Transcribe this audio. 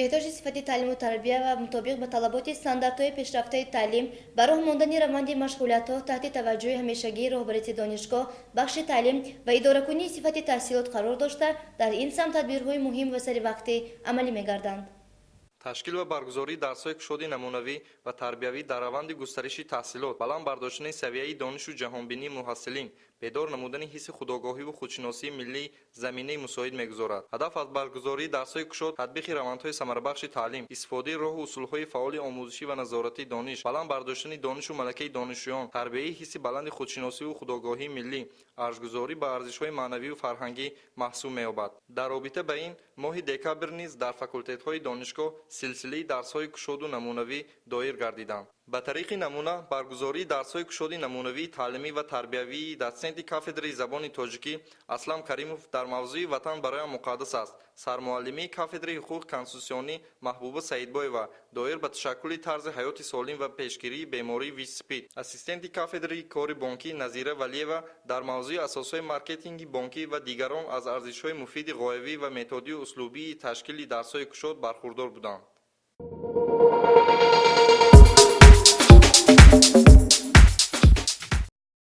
بهداشت صفتی تعلیم و تربیه و مطابق به طلبات استانداردهای پیشرفته تعلیم به راه ماندن روند مشغولیت‌ها تحت توجه همیشگی رهبری دانشگاه بخش تعلیم و اداره کنی صفت تحصیلات قرار داشته در این سمت تدبیرهای مهم و سریع عملی می‌گردند. تشکیل و برگزاری درس‌های کشوری نمونوی و تربیوی در روند گسترش تحصیلات، баланд бардоштани савияи донишу ҷаҳонбинии муҳассилин, бедор намудани ҳисси худогоҳӣ ва худшиносии миллӣ заминаи мусоид мегузорад. ҳадаф аз баргузории дарсҳои кушод, татбиқи равандҳои самарабахши таълим, истифодаи роҳу усулҳои фаъоли омӯзишӣ ва назоратии дониш, баланд бардоштани донишу малакаи донишҷӯён, тарбияи ҳисси баланди худшиносиву худогоҳии миллӣ, арзгузорӣ ба арзишҳои маънавиву фарҳангӣ маҳсуб меёбад. дар робита ба ин, моҳи декабр низ дар факултетҳои донишгоҳ силсилаи дарсҳои кушоду намунавӣ доир гардиданд. ба тариқи намуна, баргузории дарсҳои кушоди намунавии таълимӣ ва тарбиявии доценти кафедраи забони тоҷикӣ Аслам Каримов дар мавзӯи Ватан бароям муқаддас аст, сармуаллимии кафедраи ҳуқуқи конститутсионӣ Маҳбуба Саидбоева доир ба ташаккули тарзи ҳаёти солим ва пешгирии бемории ВИЧ-СПИД, ассистенти кафедраи кори бонкӣ Назира Валиева дар мавзӯи асосҳои маркетинги бонкӣ ва дигарон аз арзишҳои муфиди ғоявӣ ва методию услубии ташкили дарсҳои кушод бархурдор буданд.